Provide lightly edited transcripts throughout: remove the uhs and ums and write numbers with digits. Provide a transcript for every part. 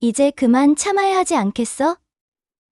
이제 그만 참아야 하지 않겠어?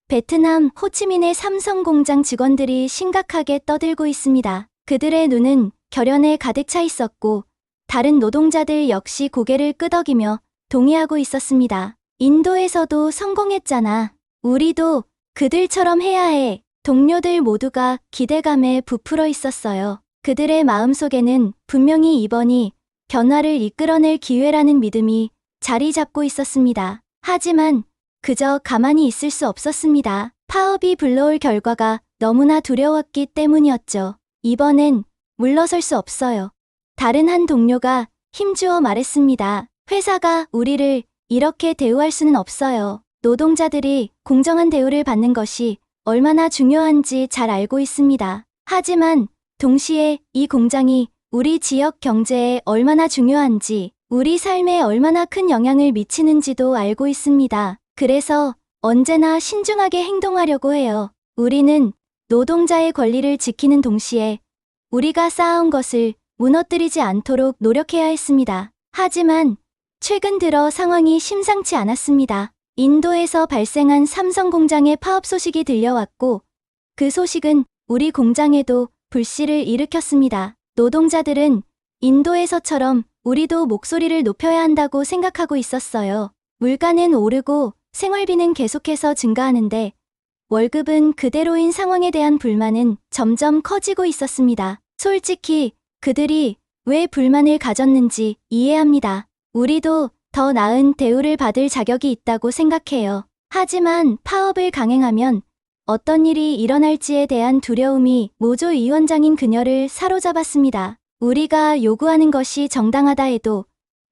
베트남 호치민의 삼성 공장 직원들이 심각하게 떠들고 있습니다. 그들의 눈은 결연에 가득 차 있었고 다른 노동자들 역시 고개를 끄덕이며 동의하고 있었습니다. 인도에서도 성공했잖아. 우리도 그들처럼 해야 해. 동료들 모두가 기대감에 부풀어 있었어요. 그들의 마음속에는 분명히 이번이 변화를 이끌어낼 기회라는 믿음이 자리 잡고 있었습니다. 하지만 그저 가만히 있을 수 없었습니다. 파업이 불러올 결과가 너무나 두려웠기 때문이었죠. 이번엔 물러설 수 없어요. 다른 한 동료가 힘주어 말했습니다. 회사가 우리를 이렇게 대우할 수는 없어요. 노동자들이 공정한 대우를 받는 것이 얼마나 중요한지 잘 알고 있습니다. 하지만 동시에 이 공장이 우리 지역 경제에 얼마나 중요한지, 우리 삶에 얼마나 큰 영향을 미치는지도 알고 있습니다. 그래서 언제나 신중하게 행동하려고 해요. 우리는 노동자의 권리를 지키는 동시에 우리가 쌓아온 것을 무너뜨리지 않도록 노력해야 했습니다. 하지만 최근 들어 상황이 심상치 않았습니다. 인도에서 발생한 삼성 공장의 파업 소식이 들려왔고 그 소식은 우리 공장에도 불씨를 일으켰습니다. 노동자들은 인도에서처럼 우리도 목소리를 높여야 한다고 생각하고 있었어요. 물가는 오르고 생활비는 계속해서 증가하는데 월급은 그대로인 상황에 대한 불만은 점점 커지고 있었습니다. 솔직히 그들이 왜 불만을 가졌는지 이해합니다. 우리도 더 나은 대우를 받을 자격이 있다고 생각해요. 하지만 파업을 강행하면 어떤 일이 일어날지에 대한 두려움이 모조 위원장인 그녀를 사로잡았습니다. 우리가 요구하는 것이 정당하다 해도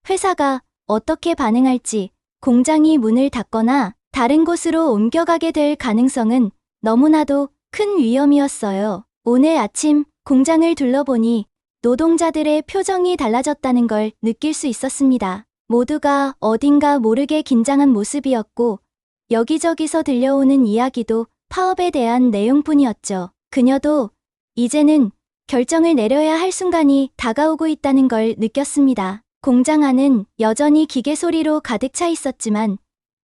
회사가 어떻게 반응할지, 공장이 문을 닫거나 다른 곳으로 옮겨가게 될 가능성은 너무나도 큰 위험이었어요. 오늘 아침 공장을 둘러보니 노동자들의 표정이 달라졌다는 걸 느낄 수 있었습니다. 모두가 어딘가 모르게 긴장한 모습이었고 여기저기서 들려오는 이야기도 파업에 대한 내용뿐이었죠. 그녀도 이제는 결정을 내려야 할 순간이 다가오고 있다는 걸 느꼈습니다. 공장 안은 여전히 기계 소리로 가득 차 있었지만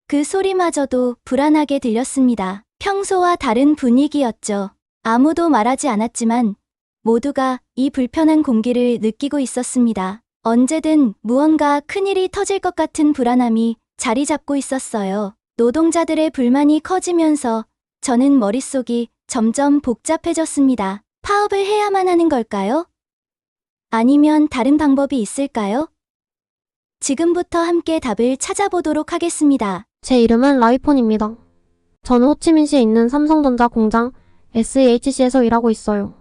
그 소리마저도 불안하게 들렸습니다. 평소와 다른 분위기였죠. 아무도 말하지 않았지만 모두가 이 불편한 공기를 느끼고 있었습니다. 언제든 무언가 큰일이 터질 것 같은 불안함이 자리 잡고 있었어요. 노동자들의 불만이 커지면서 저는 머릿속이 점점 복잡해졌습니다. 파업을 해야만 하는 걸까요? 아니면 다른 방법이 있을까요? 지금부터 함께 답을 찾아보도록 하겠습니다. 제 이름은 라이폰입니다. 저는 호치민시에 있는 삼성전자 공장 SHC에서 일하고 있어요.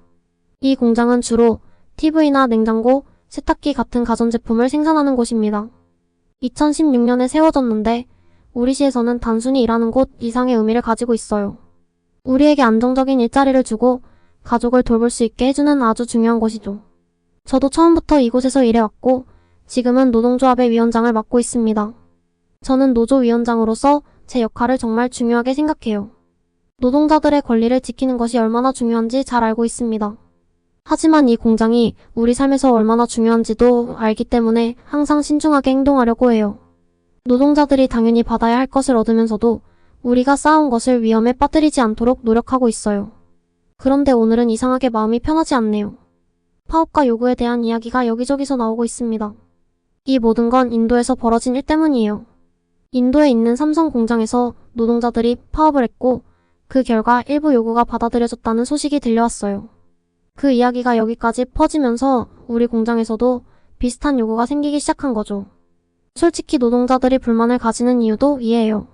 이 공장은 주로 TV나 냉장고, 세탁기 같은 가전제품을 생산하는 곳입니다. 2016년에 세워졌는데 우리 시에서는 단순히 일하는 곳 이상의 의미를 가지고 있어요. 우리에게 안정적인 일자리를 주고 가족을 돌볼 수 있게 해주는 아주 중요한 곳이죠. 저도 처음부터 이곳에서 일해왔고 지금은 노동조합의 위원장을 맡고 있습니다. 저는 노조위원장으로서 제 역할을 정말 중요하게 생각해요. 노동자들의 권리를 지키는 것이 얼마나 중요한지 잘 알고 있습니다. 하지만 이 공장이 우리 삶에서 얼마나 중요한지도 알기 때문에 항상 신중하게 행동하려고 해요. 노동자들이 당연히 받아야 할 것을 얻으면서도 우리가 쌓아온 것을 위험에 빠뜨리지 않도록 노력하고 있어요. 그런데 오늘은 이상하게 마음이 편하지 않네요. 파업과 요구에 대한 이야기가 여기저기서 나오고 있습니다. 이 모든 건 인도에서 벌어진 일 때문이에요. 인도에 있는 삼성 공장에서 노동자들이 파업을 했고 그 결과 일부 요구가 받아들여졌다는 소식이 들려왔어요. 그 이야기가 여기까지 퍼지면서 우리 공장에서도 비슷한 요구가 생기기 시작한 거죠. 솔직히 노동자들이 불만을 가지는 이유도 이해해요.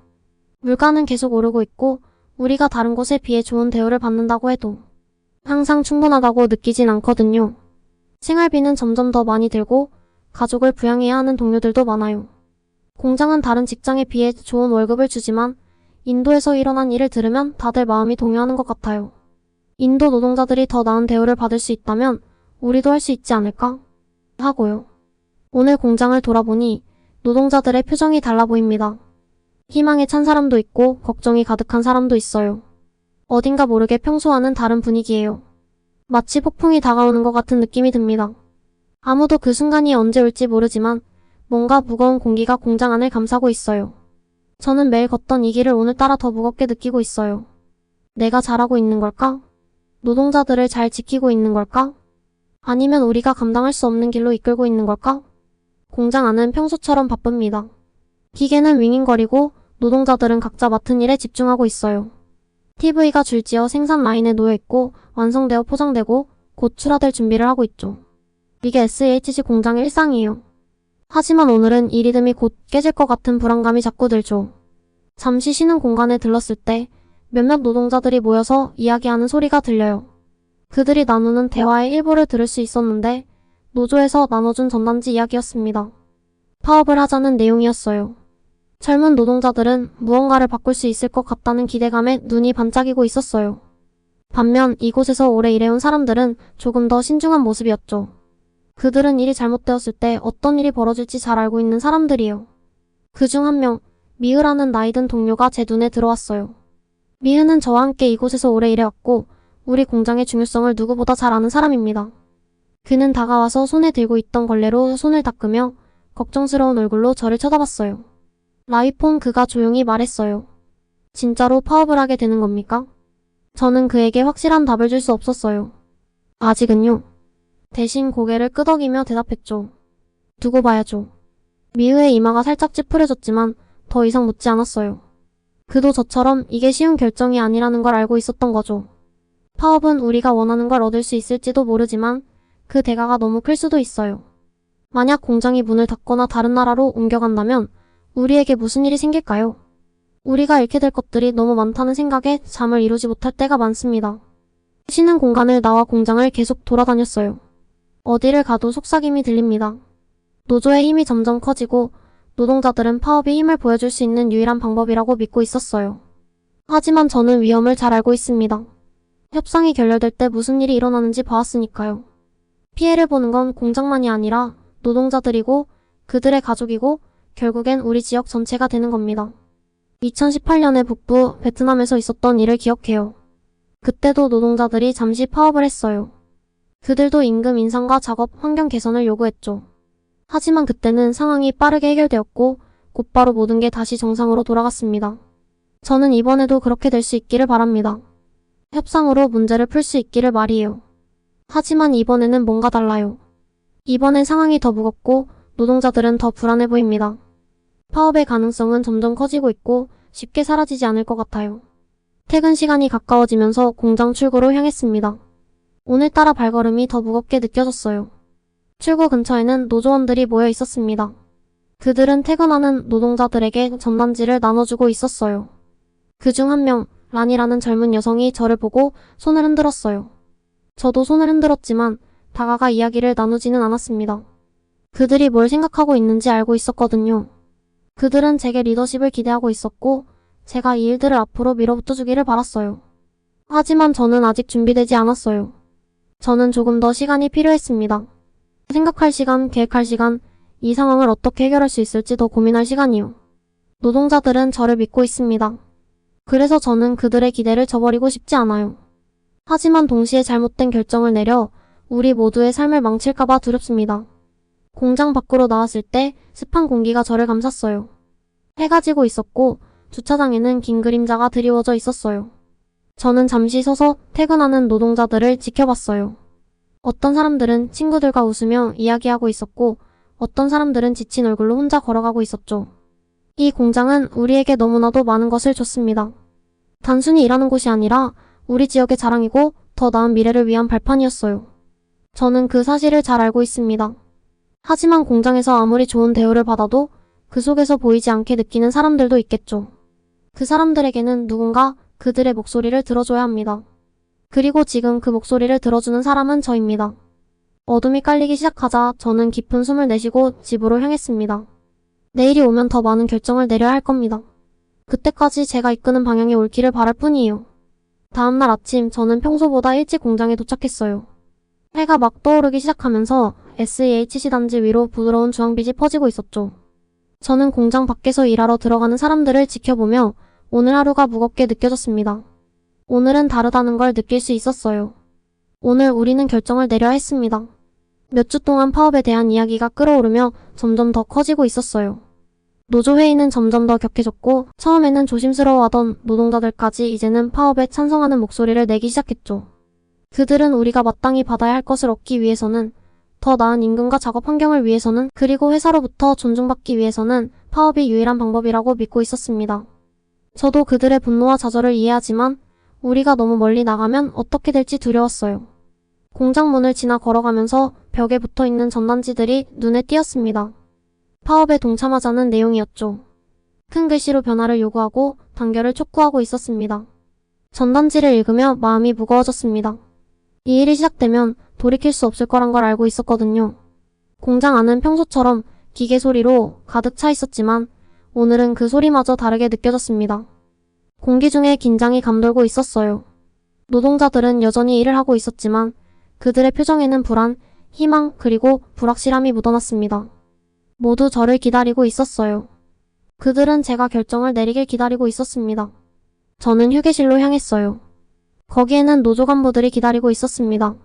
물가는 계속 오르고 있고 우리가 다른 곳에 비해 좋은 대우를 받는다고 해도 항상 충분하다고 느끼진 않거든요. 생활비는 점점 더 많이 들고 가족을 부양해야 하는 동료들도 많아요. 공장은 다른 직장에 비해 좋은 월급을 주지만 인도에서 일어난 일을 들으면 다들 마음이 동요하는 것 같아요. 인도 노동자들이 더 나은 대우를 받을 수 있다면 우리도 할 수 있지 않을까? 하고요. 오늘 공장을 돌아보니 노동자들의 표정이 달라 보입니다. 희망에 찬 사람도 있고 걱정이 가득한 사람도 있어요. 어딘가 모르게 평소와는 다른 분위기예요. 마치 폭풍이 다가오는 것 같은 느낌이 듭니다. 아무도 그 순간이 언제 올지 모르지만 뭔가 무거운 공기가 공장 안을 감싸고 있어요. 저는 매일 걷던 이 길을 오늘따라 더 무겁게 느끼고 있어요. 내가 잘하고 있는 걸까? 노동자들을 잘 지키고 있는 걸까? 아니면 우리가 감당할 수 없는 길로 이끌고 있는 걸까? 공장 안은 평소처럼 바쁩니다. 기계는 윙윙거리고 노동자들은 각자 맡은 일에 집중하고 있어요. TV가 줄지어 생산 라인에 놓여 있고 완성되어 포장되고 곧 출하될 준비를 하고 있죠. 이게 SHC 공장의 일상이에요. 하지만 오늘은 이 리듬이 곧 깨질 것 같은 불안감이 자꾸 들죠. 잠시 쉬는 공간에 들렀을 때 몇몇 노동자들이 모여서 이야기하는 소리가 들려요. 그들이 나누는 대화의 일부를 들을 수 있었는데 노조에서 나눠준 전단지 이야기였습니다. 파업을 하자는 내용이었어요. 젊은 노동자들은 무언가를 바꿀 수 있을 것 같다는 기대감에 눈이 반짝이고 있었어요. 반면 이곳에서 오래 일해온 사람들은 조금 더 신중한 모습이었죠. 그들은 일이 잘못되었을 때 어떤 일이 벌어질지 잘 알고 있는 사람들이에요. 그중 한 명, 미으라는 나이든 동료가 제 눈에 들어왔어요. 미으는 저와 함께 이곳에서 오래 일해왔고 우리 공장의 중요성을 누구보다 잘 아는 사람입니다. 그는 다가와서 손에 들고 있던 걸레로 손을 닦으며 걱정스러운 얼굴로 저를 쳐다봤어요. 라이폰 그가 조용히 말했어요. 진짜로 파업을 하게 되는 겁니까? 저는 그에게 확실한 답을 줄 수 없었어요. 아직은요. 대신 고개를 끄덕이며 대답했죠. 두고 봐야죠. 미으의 이마가 살짝 찌푸려졌지만 더 이상 묻지 않았어요. 그도 저처럼 이게 쉬운 결정이 아니라는 걸 알고 있었던 거죠. 파업은 우리가 원하는 걸 얻을 수 있을지도 모르지만 그 대가가 너무 클 수도 있어요. 만약 공장이 문을 닫거나 다른 나라로 옮겨간다면 우리에게 무슨 일이 생길까요? 우리가 잃게 될 것들이 너무 많다는 생각에 잠을 이루지 못할 때가 많습니다. 쉬는 공간을 나와 공장을 계속 돌아다녔어요. 어디를 가도 속삭임이 들립니다. 노조의 힘이 점점 커지고 노동자들은 파업이 힘을 보여줄 수 있는 유일한 방법이라고 믿고 있었어요. 하지만 저는 위험을 잘 알고 있습니다. 협상이 결렬될 때 무슨 일이 일어나는지 봐왔으니까요. 피해를 보는 건 공장만이 아니라 노동자들이고 그들의 가족이고 결국엔 우리 지역 전체가 되는 겁니다. 2018년에 북부 베트남에서 있었던 일을 기억해요. 그때도 노동자들이 잠시 파업을 했어요. 그들도 임금 인상과 작업 환경 개선을 요구했죠. 하지만 그때는 상황이 빠르게 해결되었고 곧바로 모든 게 다시 정상으로 돌아갔습니다. 저는 이번에도 그렇게 될 수 있기를 바랍니다. 협상으로 문제를 풀 수 있기를 말이에요. 하지만 이번에는 뭔가 달라요. 이번엔 상황이 더 무겁고 노동자들은 더 불안해 보입니다. 파업의 가능성은 점점 커지고 있고 쉽게 사라지지 않을 것 같아요. 퇴근 시간이 가까워지면서 공장 출구로 향했습니다. 오늘따라 발걸음이 더 무겁게 느껴졌어요. 출구 근처에는 노조원들이 모여 있었습니다. 그들은 퇴근하는 노동자들에게 전단지를 나눠주고 있었어요. 그중 한 명, 란이라는 젊은 여성이 저를 보고 손을 흔들었어요. 저도 손을 흔들었지만 다가가 이야기를 나누지는 않았습니다. 그들이 뭘 생각하고 있는지 알고 있었거든요. 그들은 제게 리더십을 기대하고 있었고 제가 이 일들을 앞으로 밀어붙여주기를 바랐어요. 하지만 저는 아직 준비되지 않았어요. 저는 조금 더 시간이 필요했습니다. 생각할 시간, 계획할 시간, 이 상황을 어떻게 해결할 수 있을지 더 고민할 시간이요. 노동자들은 저를 믿고 있습니다. 그래서 저는 그들의 기대를 저버리고 싶지 않아요. 하지만 동시에 잘못된 결정을 내려 우리 모두의 삶을 망칠까봐 두렵습니다. 공장 밖으로 나왔을 때 습한 공기가 저를 감쌌어요. 해가 지고 있었고 주차장에는 긴 그림자가 드리워져 있었어요. 저는 잠시 서서 퇴근하는 노동자들을 지켜봤어요. 어떤 사람들은 친구들과 웃으며 이야기하고 있었고 어떤 사람들은 지친 얼굴로 혼자 걸어가고 있었죠. 이 공장은 우리에게 너무나도 많은 것을 줬습니다. 단순히 일하는 곳이 아니라 우리 지역의 자랑이고 더 나은 미래를 위한 발판이었어요. 저는 그 사실을 잘 알고 있습니다. 하지만 공장에서 아무리 좋은 대우를 받아도 그 속에서 보이지 않게 느끼는 사람들도 있겠죠. 그 사람들에게는 누군가 그들의 목소리를 들어줘야 합니다. 그리고 지금 그 목소리를 들어주는 사람은 저입니다. 어둠이 깔리기 시작하자 저는 깊은 숨을 내쉬고 집으로 향했습니다. 내일이 오면 더 많은 결정을 내려야 할 겁니다. 그때까지 제가 이끄는 방향이 옳기를 바랄 뿐이에요. 다음날 아침 저는 평소보다 일찍 공장에 도착했어요. 해가 막 떠오르기 시작하면서 SEHC 단지 위로 부드러운 주황빛이 퍼지고 있었죠. 저는 공장 밖에서 일하러 들어가는 사람들을 지켜보며 오늘 하루가 무겁게 느껴졌습니다. 오늘은 다르다는 걸 느낄 수 있었어요. 오늘 우리는 결정을 내려야 했습니다. 몇 주 동안 파업에 대한 이야기가 끓어오르며 점점 더 커지고 있었어요. 노조 회의는 점점 더 격해졌고 처음에는 조심스러워하던 노동자들까지 이제는 파업에 찬성하는 목소리를 내기 시작했죠. 그들은 우리가 마땅히 받아야 할 것을 얻기 위해서는, 더 나은 임금과 작업 환경을 위해서는, 그리고 회사로부터 존중받기 위해서는 파업이 유일한 방법이라고 믿고 있었습니다. 저도 그들의 분노와 좌절을 이해하지만 우리가 너무 멀리 나가면 어떻게 될지 두려웠어요. 공장 문을 지나 걸어가면서 벽에 붙어있는 전단지들이 눈에 띄었습니다. 파업에 동참하자는 내용이었죠. 큰 글씨로 변화를 요구하고 단결을 촉구하고 있었습니다. 전단지를 읽으며 마음이 무거워졌습니다. 이 일이 시작되면 돌이킬 수 없을 거란 걸 알고 있었거든요. 공장 안은 평소처럼 기계 소리로 가득 차 있었지만 오늘은 그 소리마저 다르게 느껴졌습니다. 공기 중에 긴장이 감돌고 있었어요. 노동자들은 여전히 일을 하고 있었지만 그들의 표정에는 불안, 희망, 그리고 불확실함이 묻어났습니다. 모두 저를 기다리고 있었어요. 그들은 제가 결정을 내리길 기다리고 있었습니다. 저는 휴게실로 향했어요. 거기에는 노조 간부들이 기다리고 있었습니다.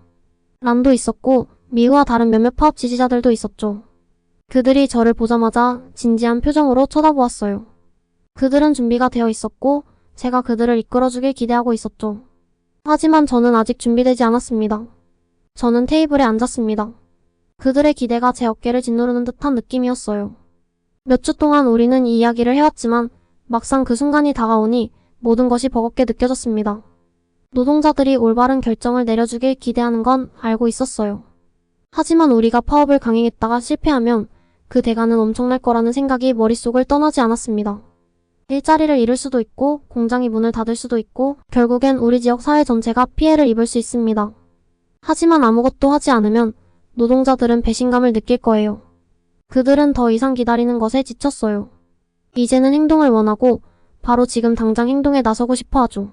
란도 있었고 미우와 다른 몇몇 파업 지지자들도 있었죠. 그들이 저를 보자마자 진지한 표정으로 쳐다보았어요. 그들은 준비가 되어 있었고 제가 그들을 이끌어주길 기대하고 있었죠. 하지만 저는 아직 준비되지 않았습니다. 저는 테이블에 앉았습니다. 그들의 기대가 제 어깨를 짓누르는 듯한 느낌이었어요. 몇 주 동안 우리는 이 이야기를 해왔지만 막상 그 순간이 다가오니 모든 것이 버겁게 느껴졌습니다. 노동자들이 올바른 결정을 내려주길 기대하는 건 알고 있었어요. 하지만 우리가 파업을 강행했다가 실패하면 그 대가는 엄청날 거라는 생각이 머릿속을 떠나지 않았습니다. 일자리를 잃을 수도 있고 공장이 문을 닫을 수도 있고 결국엔 우리 지역 사회 전체가 피해를 입을 수 있습니다. 하지만 아무것도 하지 않으면 노동자들은 배신감을 느낄 거예요. 그들은 더 이상 기다리는 것에 지쳤어요. 이제는 행동을 원하고 바로 지금 당장 행동에 나서고 싶어 하죠.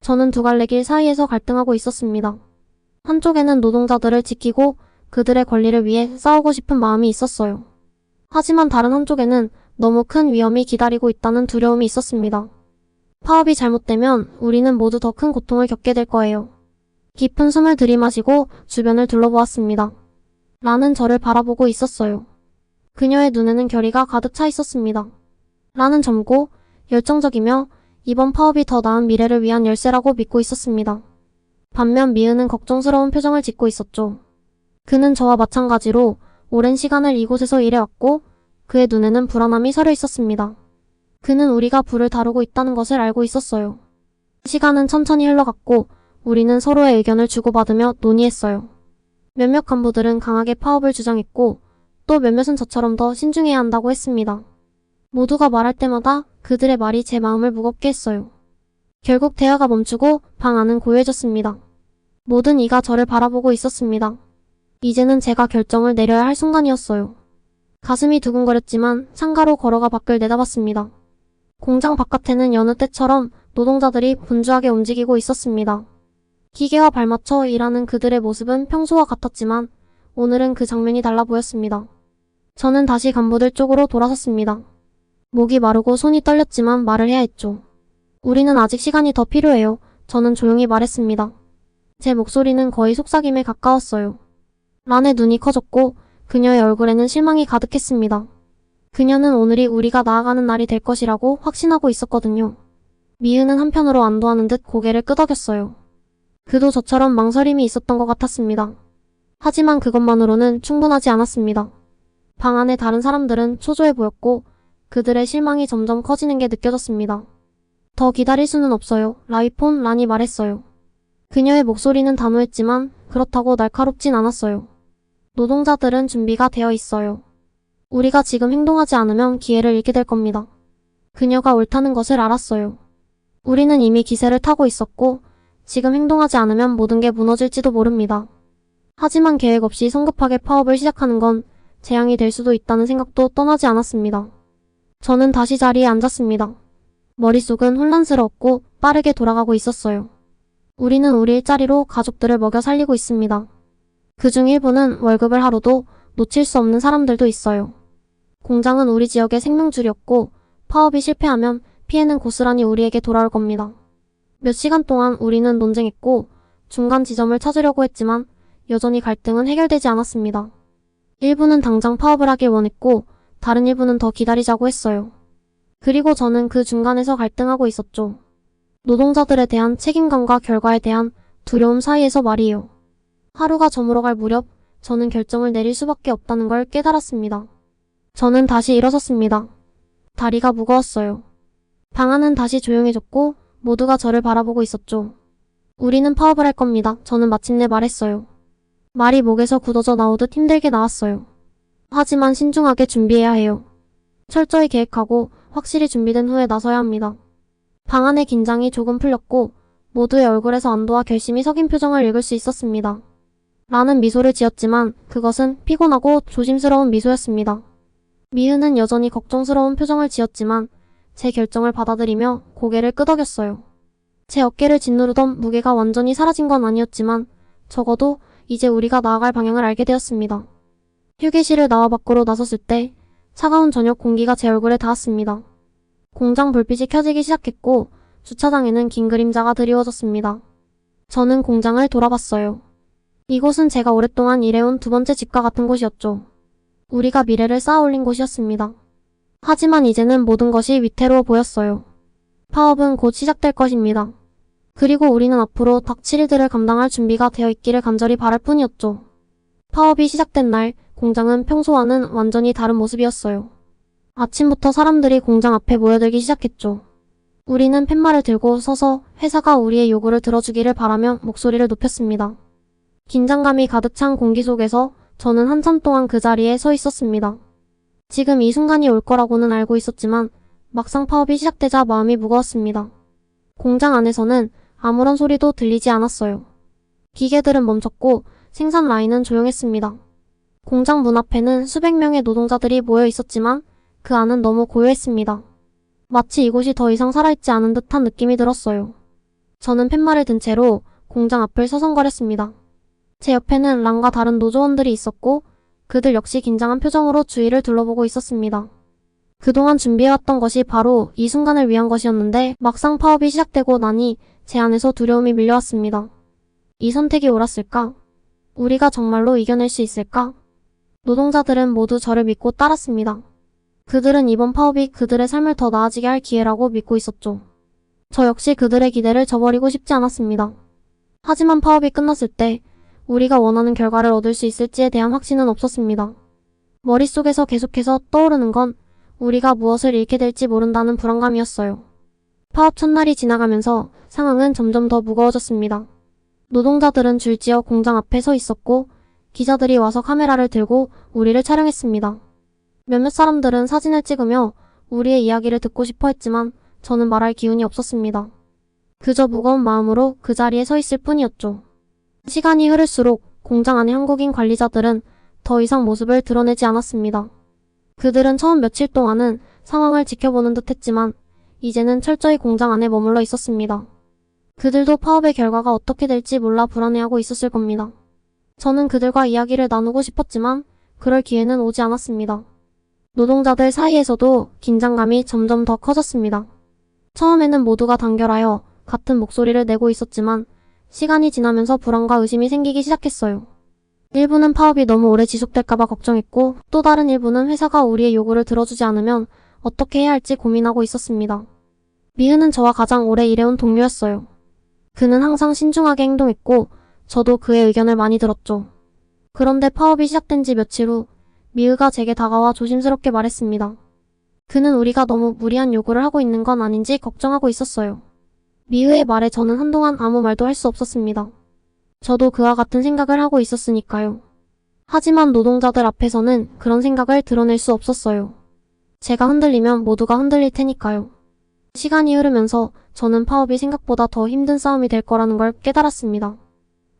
저는 두 갈래 길 사이에서 갈등하고 있었습니다. 한쪽에는 노동자들을 지키고 그들의 권리를 위해 싸우고 싶은 마음이 있었어요. 하지만 다른 한쪽에는 너무 큰 위험이 기다리고 있다는 두려움이 있었습니다. 파업이 잘못되면 우리는 모두 더 큰 고통을 겪게 될 거예요. 깊은 숨을 들이마시고 주변을 둘러보았습니다. 라는 저를 바라보고 있었어요. 그녀의 눈에는 결의가 가득 차 있었습니다. 라는 젊고 열정적이며 이번 파업이 더 나은 미래를 위한 열쇠라고 믿고 있었습니다. 반면 미은은 걱정스러운 표정을 짓고 있었죠. 그는 저와 마찬가지로 오랜 시간을 이곳에서 일해왔고 그의 눈에는 불안함이 서려 있었습니다. 그는 우리가 불을 다루고 있다는 것을 알고 있었어요. 시간은 천천히 흘러갔고 우리는 서로의 의견을 주고받으며 논의했어요. 몇몇 간부들은 강하게 파업을 주장했고 또 몇몇은 저처럼 더 신중해야 한다고 했습니다. 모두가 말할 때마다 그들의 말이 제 마음을 무겁게 했어요. 결국 대화가 멈추고 방 안은 고요해졌습니다. 모든 이가 저를 바라보고 있었습니다. 이제는 제가 결정을 내려야 할 순간이었어요. 가슴이 두근거렸지만 창가로 걸어가 밖을 내다봤습니다. 공장 바깥에는 여느 때처럼 노동자들이 분주하게 움직이고 있었습니다. 기계와 발맞춰 일하는 그들의 모습은 평소와 같았지만 오늘은 그 장면이 달라 보였습니다. 저는 다시 간부들 쪽으로 돌아섰습니다. 목이 마르고 손이 떨렸지만 말을 해야 했죠. 우리는 아직 시간이 더 필요해요. 저는 조용히 말했습니다. 제 목소리는 거의 속삭임에 가까웠어요. 란의 눈이 커졌고 그녀의 얼굴에는 실망이 가득했습니다. 그녀는 오늘이 우리가 나아가는 날이 될 것이라고 확신하고 있었거든요. 미은은 한편으로 안도하는 듯 고개를 끄덕였어요. 그도 저처럼 망설임이 있었던 것 같았습니다. 하지만 그것만으로는 충분하지 않았습니다. 방 안의 다른 사람들은 초조해 보였고 그들의 실망이 점점 커지는 게 느껴졌습니다. 더 기다릴 수는 없어요. 라이폰 란이 말했어요. 그녀의 목소리는 단호했지만 그렇다고 날카롭진 않았어요. 노동자들은 준비가 되어 있어요. 우리가 지금 행동하지 않으면 기회를 잃게 될 겁니다. 그녀가 옳다는 것을 알았어요. 우리는 이미 기세를 타고 있었고 지금 행동하지 않으면 모든 게 무너질지도 모릅니다. 하지만 계획 없이 성급하게 파업을 시작하는 건 재앙이 될 수도 있다는 생각도 떠나지 않았습니다. 저는 다시 자리에 앉았습니다. 머릿속은 혼란스러웠고 빠르게 돌아가고 있었어요. 우리는 우리 일자리로 가족들을 먹여 살리고 있습니다. 그중 일부는 월급을 하루도 놓칠 수 없는 사람들도 있어요. 공장은 우리 지역의 생명줄이었고 파업이 실패하면 피해는 고스란히 우리에게 돌아올 겁니다. 몇 시간 동안 우리는 논쟁했고 중간 지점을 찾으려고 했지만 여전히 갈등은 해결되지 않았습니다. 일부는 당장 파업을 하길 원했고 다른 일부는 더 기다리자고 했어요. 그리고 저는 그 중간에서 갈등하고 있었죠. 노동자들에 대한 책임감과 결과에 대한 두려움 사이에서 말이에요. 하루가 저물어갈 무렵 저는 결정을 내릴 수밖에 없다는 걸 깨달았습니다. 저는 다시 일어섰습니다. 다리가 무거웠어요. 방 안은 다시 조용해졌고 모두가 저를 바라보고 있었죠. 우리는 파업을 할 겁니다. 저는 마침내 말했어요. 말이 목에서 굳어져 나오듯 힘들게 나왔어요. 하지만 신중하게 준비해야 해요. 철저히 계획하고 확실히 준비된 후에 나서야 합니다. 방 안의 긴장이 조금 풀렸고 모두의 얼굴에서 안도와 결심이 섞인 표정을 읽을 수 있었습니다. 라는 미소를 지었지만 그것은 피곤하고 조심스러운 미소였습니다. 미은은 여전히 걱정스러운 표정을 지었지만 제 결정을 받아들이며 고개를 끄덕였어요. 제 어깨를 짓누르던 무게가 완전히 사라진 건 아니었지만 적어도 이제 우리가 나아갈 방향을 알게 되었습니다. 휴게실을 나와 밖으로 나섰을 때 차가운 저녁 공기가 제 얼굴에 닿았습니다. 공장 불빛이 켜지기 시작했고 주차장에는 긴 그림자가 드리워졌습니다. 저는 공장을 돌아봤어요. 이곳은 제가 오랫동안 일해온 두 번째 집과 같은 곳이었죠. 우리가 미래를 쌓아 올린 곳이었습니다. 하지만 이제는 모든 것이 위태로워 보였어요. 파업은 곧 시작될 것입니다. 그리고 우리는 앞으로 닥칠 일들을 감당할 준비가 되어 있기를 간절히 바랄 뿐이었죠. 파업이 시작된 날, 공장은 평소와는 완전히 다른 모습이었어요. 아침부터 사람들이 공장 앞에 모여들기 시작했죠. 우리는 팻말을 들고 서서 회사가 우리의 요구를 들어주기를 바라며 목소리를 높였습니다. 긴장감이 가득 찬 공기 속에서 저는 한참 동안 그 자리에 서 있었습니다. 지금 이 순간이 올 거라고는 알고 있었지만 막상 파업이 시작되자 마음이 무거웠습니다. 공장 안에서는 아무런 소리도 들리지 않았어요. 기계들은 멈췄고 생산 라인은 조용했습니다. 공장 문 앞에는 수백 명의 노동자들이 모여 있었지만 그 안은 너무 고요했습니다. 마치 이곳이 더 이상 살아있지 않은 듯한 느낌이 들었어요. 저는 팻말을 든 채로 공장 앞을 서성거렸습니다. 제 옆에는 랑과 다른 노조원들이 있었고 그들 역시 긴장한 표정으로 주위를 둘러보고 있었습니다. 그동안 준비해왔던 것이 바로 이 순간을 위한 것이었는데 막상 파업이 시작되고 나니 제 안에서 두려움이 밀려왔습니다. 이 선택이 옳았을까? 우리가 정말로 이겨낼 수 있을까? 노동자들은 모두 저를 믿고 따랐습니다. 그들은 이번 파업이 그들의 삶을 더 나아지게 할 기회라고 믿고 있었죠. 저 역시 그들의 기대를 저버리고 싶지 않았습니다. 하지만 파업이 끝났을 때 우리가 원하는 결과를 얻을 수 있을지에 대한 확신은 없었습니다. 머릿속에서 계속해서 떠오르는 건 우리가 무엇을 잃게 될지 모른다는 불안감이었어요. 파업 첫날이 지나가면서 상황은 점점 더 무거워졌습니다. 노동자들은 줄지어 공장 앞에 서 있었고 기자들이 와서 카메라를 들고 우리를 촬영했습니다. 몇몇 사람들은 사진을 찍으며 우리의 이야기를 듣고 싶어 했지만 저는 말할 기운이 없었습니다. 그저 무거운 마음으로 그 자리에 서 있을 뿐이었죠. 시간이 흐를수록 공장 안의 한국인 관리자들은 더 이상 모습을 드러내지 않았습니다. 그들은 처음 며칠 동안은 상황을 지켜보는 듯 했지만 이제는 철저히 공장 안에 머물러 있었습니다. 그들도 파업의 결과가 어떻게 될지 몰라 불안해하고 있었을 겁니다. 저는 그들과 이야기를 나누고 싶었지만 그럴 기회는 오지 않았습니다. 노동자들 사이에서도 긴장감이 점점 더 커졌습니다. 처음에는 모두가 단결하여 같은 목소리를 내고 있었지만 시간이 지나면서 불안과 의심이 생기기 시작했어요. 일부는 파업이 너무 오래 지속될까봐 걱정했고 또 다른 일부는 회사가 우리의 요구를 들어주지 않으면 어떻게 해야 할지 고민하고 있었습니다. 미은은 저와 가장 오래 일해온 동료였어요. 그는 항상 신중하게 행동했고 저도 그의 의견을 많이 들었죠. 그런데 파업이 시작된 지 며칠 후 미으가 제게 다가와 조심스럽게 말했습니다. 그는 우리가 너무 무리한 요구를 하고 있는 건 아닌지 걱정하고 있었어요. 미으의 말에 저는 한동안 아무 말도 할 수 없었습니다. 저도 그와 같은 생각을 하고 있었으니까요. 하지만 노동자들 앞에서는 그런 생각을 드러낼 수 없었어요. 제가 흔들리면 모두가 흔들릴 테니까요. 시간이 흐르면서 저는 파업이 생각보다 더 힘든 싸움이 될 거라는 걸 깨달았습니다.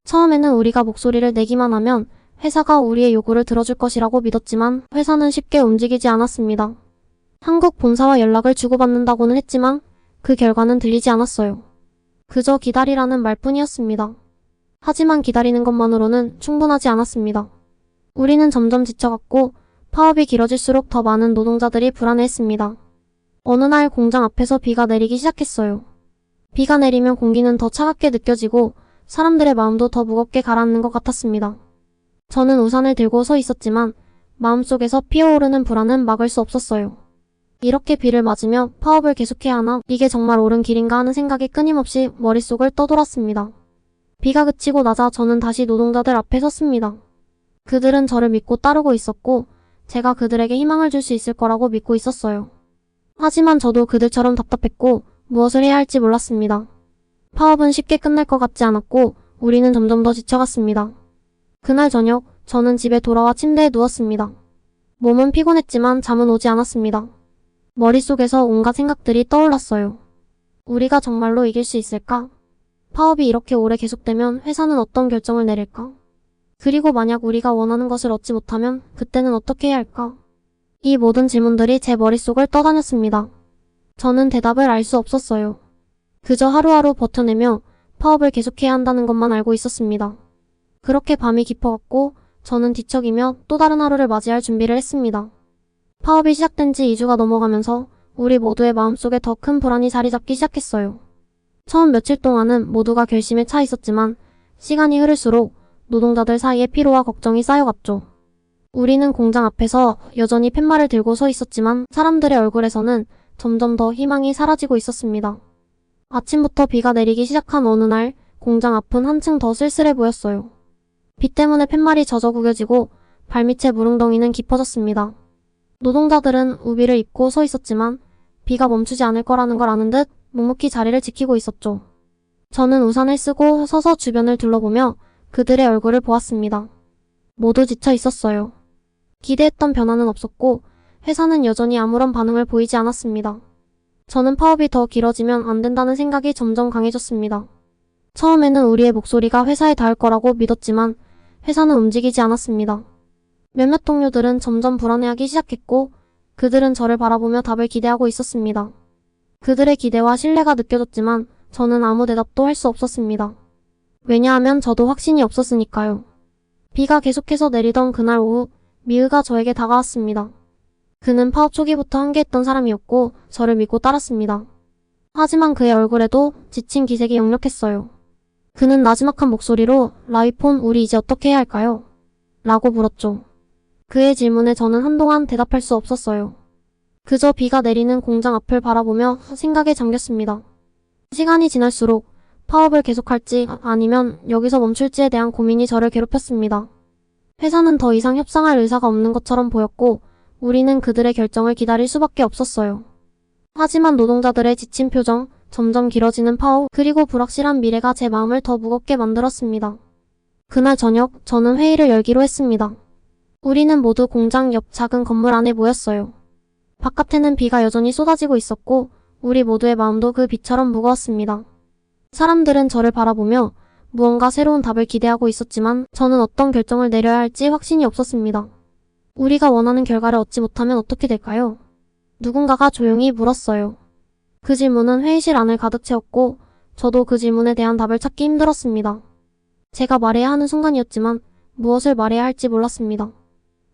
처음에는 우리가 목소리를 내기만 하면 회사가 우리의 요구를 들어줄 것이라고 믿었지만 회사는 쉽게 움직이지 않았습니다. 한국 본사와 연락을 주고받는다고는 했지만 그 결과는 들리지 않았어요. 그저 기다리라는 말뿐이었습니다. 하지만 기다리는 것만으로는 충분하지 않았습니다. 우리는 점점 지쳐갔고 파업이 길어질수록 더 많은 노동자들이 불안해했습니다. 어느 날 공장 앞에서 비가 내리기 시작했어요. 비가 내리면 공기는 더 차갑게 느껴지고 사람들의 마음도 더 무겁게 가라앉는 것 같았습니다. 저는 우산을 들고 서 있었지만 마음속에서 피어오르는 불안은 막을 수 없었어요. 이렇게 비를 맞으며 파업을 계속해야 하나, 이게 정말 옳은 길인가 하는 생각이 끊임없이 머릿속을 떠돌았습니다. 비가 그치고 나자 저는 다시 노동자들 앞에 섰습니다. 그들은 저를 믿고 따르고 있었고 제가 그들에게 희망을 줄 수 있을 거라고 믿고 있었어요. 하지만 저도 그들처럼 답답했고 무엇을 해야 할지 몰랐습니다. 파업은 쉽게 끝날 것 같지 않았고 우리는 점점 더 지쳐갔습니다. 그날 저녁 저는 집에 돌아와 침대에 누웠습니다. 몸은 피곤했지만 잠은 오지 않았습니다. 머릿속에서 온갖 생각들이 떠올랐어요. 우리가 정말로 이길 수 있을까? 파업이 이렇게 오래 계속되면 회사는 어떤 결정을 내릴까? 그리고 만약 우리가 원하는 것을 얻지 못하면 그때는 어떻게 해야 할까? 이 모든 질문들이 제 머릿속을 떠다녔습니다. 저는 대답을 알 수 없었어요. 그저 하루하루 버텨내며 파업을 계속해야 한다는 것만 알고 있었습니다. 그렇게 밤이 깊어갔고 저는 뒤척이며 또 다른 하루를 맞이할 준비를 했습니다. 파업이 시작된 지 2주가 넘어가면서 우리 모두의 마음속에 더 큰 불안이 자리 잡기 시작했어요. 처음 며칠 동안은 모두가 결심에 차 있었지만 시간이 흐를수록 노동자들 사이에 피로와 걱정이 쌓여갔죠. 우리는 공장 앞에서 여전히 팻말을 들고 서 있었지만 사람들의 얼굴에서는 점점 더 희망이 사라지고 있었습니다. 아침부터 비가 내리기 시작한 어느 날 공장 앞은 한층 더 쓸쓸해 보였어요. 비 때문에 팻말이 젖어 구겨지고 발밑의 물웅덩이는 깊어졌습니다. 노동자들은 우비를 입고 서 있었지만 비가 멈추지 않을 거라는 걸 아는 듯 묵묵히 자리를 지키고 있었죠. 저는 우산을 쓰고 서서 주변을 둘러보며 그들의 얼굴을 보았습니다. 모두 지쳐 있었어요. 기대했던 변화는 없었고 회사는 여전히 아무런 반응을 보이지 않았습니다. 저는 파업이 더 길어지면 안 된다는 생각이 점점 강해졌습니다. 처음에는 우리의 목소리가 회사에 닿을 거라고 믿었지만 회사는 움직이지 않았습니다. 몇몇 동료들은 점점 불안해하기 시작했고 그들은 저를 바라보며 답을 기대하고 있었습니다. 그들의 기대와 신뢰가 느껴졌지만 저는 아무 대답도 할 수 없었습니다. 왜냐하면 저도 확신이 없었으니까요. 비가 계속해서 내리던 그날 오후 미으가 저에게 다가왔습니다. 그는 파업 초기부터 함께했던 사람이었고 저를 믿고 따랐습니다. 하지만 그의 얼굴에도 지친 기색이 역력했어요. 그는 나지막한 목소리로 라이폰 우리 이제 어떻게 해야 할까요? 라고 물었죠. 그의 질문에 저는 한동안 대답할 수 없었어요. 그저 비가 내리는 공장 앞을 바라보며 생각에 잠겼습니다. 시간이 지날수록 파업을 계속할지 아니면 여기서 멈출지에 대한 고민이 저를 괴롭혔습니다. 회사는 더 이상 협상할 의사가 없는 것처럼 보였고 우리는 그들의 결정을 기다릴 수밖에 없었어요. 하지만 노동자들의 지친 표정, 점점 길어지는 파업, 그리고 불확실한 미래가 제 마음을 더 무겁게 만들었습니다. 그날 저녁 저는 회의를 열기로 했습니다. 우리는 모두 공장 옆 작은 건물 안에 모였어요. 바깥에는 비가 여전히 쏟아지고 있었고 우리 모두의 마음도 그 비처럼 무거웠습니다. 사람들은 저를 바라보며 무언가 새로운 답을 기대하고 있었지만 저는 어떤 결정을 내려야 할지 확신이 없었습니다. 우리가 원하는 결과를 얻지 못하면 어떻게 될까요? 누군가가 조용히 물었어요. 그 질문은 회의실 안을 가득 채웠고 저도 그 질문에 대한 답을 찾기 힘들었습니다. 제가 말해야 하는 순간이었지만 무엇을 말해야 할지 몰랐습니다.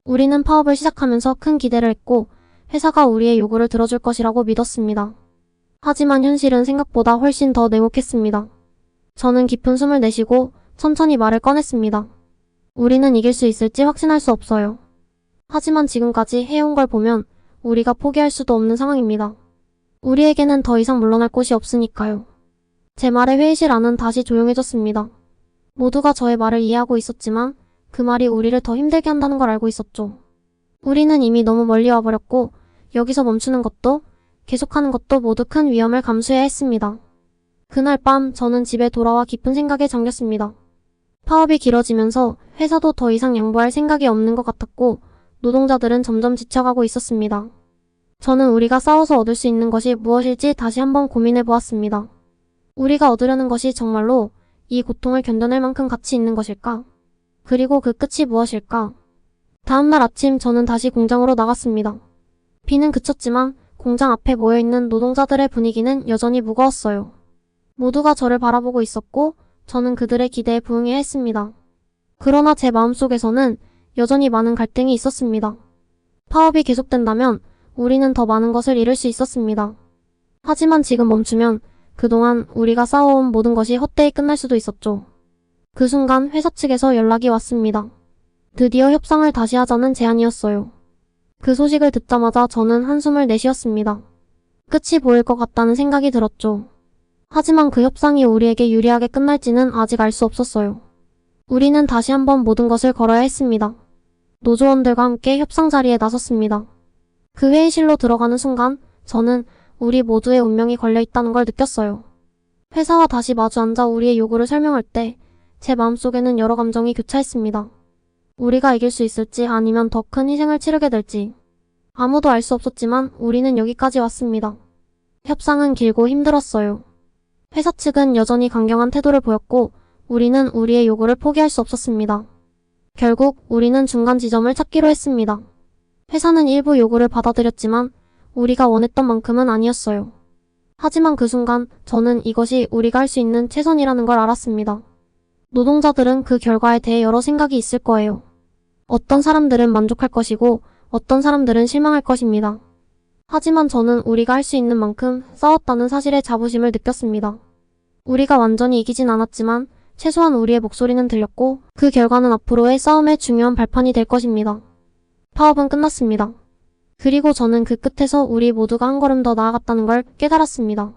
우리는 파업을 시작하면서 큰 기대를 했고 회사가 우리의 요구를 들어줄 것이라고 믿었습니다. 하지만 현실은 생각보다 훨씬 더 냉혹했습니다. 저는 깊은 숨을 내쉬고 천천히 말을 꺼냈습니다. 우리는 이길 수 있을지 확신할 수 없어요. 하지만 지금까지 해온 걸 보면 우리가 포기할 수도 없는 상황입니다. 우리에게는 더 이상 물러날 곳이 없으니까요. 제 말에 회의실 안은 다시 조용해졌습니다. 모두가 저의 말을 이해하고 있었지만 그 말이 우리를 더 힘들게 한다는 걸 알고 있었죠. 우리는 이미 너무 멀리 와버렸고 여기서 멈추는 것도 계속하는 것도 모두 큰 위험을 감수해야 했습니다. 그날 밤 저는 집에 돌아와 깊은 생각에 잠겼습니다. 파업이 길어지면서 회사도 더 이상 양보할 생각이 없는 것 같았고 노동자들은 점점 지쳐가고 있었습니다. 저는 우리가 싸워서 얻을 수 있는 것이 무엇일지 다시 한번 고민해 보았습니다. 우리가 얻으려는 것이 정말로 이 고통을 견뎌낼 만큼 가치 있는 것일까? 그리고 그 끝이 무엇일까? 다음날 아침 저는 다시 공장으로 나갔습니다. 비는 그쳤지만 공장 앞에 모여있는 노동자들의 분위기는 여전히 무거웠어요. 모두가 저를 바라보고 있었고 저는 그들의 기대에 부응해야 했습니다. 그러나 제 마음속에서는 여전히 많은 갈등이 있었습니다. 파업이 계속된다면 우리는 더 많은 것을 잃을 수 있었습니다. 하지만 지금 멈추면 그동안 우리가 쌓아온 모든 것이 헛되이 끝날 수도 있었죠. 그 순간 회사 측에서 연락이 왔습니다. 드디어 협상을 다시 하자는 제안이었어요. 그 소식을 듣자마자 저는 한숨을 내쉬었습니다. 끝이 보일 것 같다는 생각이 들었죠. 하지만 그 협상이 우리에게 유리하게 끝날지는 아직 알 수 없었어요. 우리는 다시 한번 모든 것을 걸어야 했습니다. 노조원들과 함께 협상 자리에 나섰습니다. 그 회의실로 들어가는 순간 저는 우리 모두의 운명이 걸려 있다는 걸 느꼈어요. 회사와 다시 마주 앉아 우리의 요구를 설명할 때 제 마음속에는 여러 감정이 교차했습니다. 우리가 이길 수 있을지 아니면 더 큰 희생을 치르게 될지. 아무도 알 수 없었지만 우리는 여기까지 왔습니다. 협상은 길고 힘들었어요. 회사 측은 여전히 강경한 태도를 보였고 우리는 우리의 요구를 포기할 수 없었습니다. 결국 우리는 중간 지점을 찾기로 했습니다. 회사는 일부 요구를 받아들였지만 우리가 원했던 만큼은 아니었어요. 하지만 그 순간 저는 이것이 우리가 할 수 있는 최선이라는 걸 알았습니다. 노동자들은 그 결과에 대해 여러 생각이 있을 거예요. 어떤 사람들은 만족할 것이고 어떤 사람들은 실망할 것입니다. 하지만 저는 우리가 할 수 있는 만큼 싸웠다는 사실에 자부심을 느꼈습니다. 우리가 완전히 이기진 않았지만 최소한 우리의 목소리는 들렸고 그 결과는 앞으로의 싸움의 중요한 발판이 될 것입니다. 파업은 끝났습니다. 그리고 저는 그 끝에서 우리 모두가 한 걸음 더 나아갔다는 걸 깨달았습니다.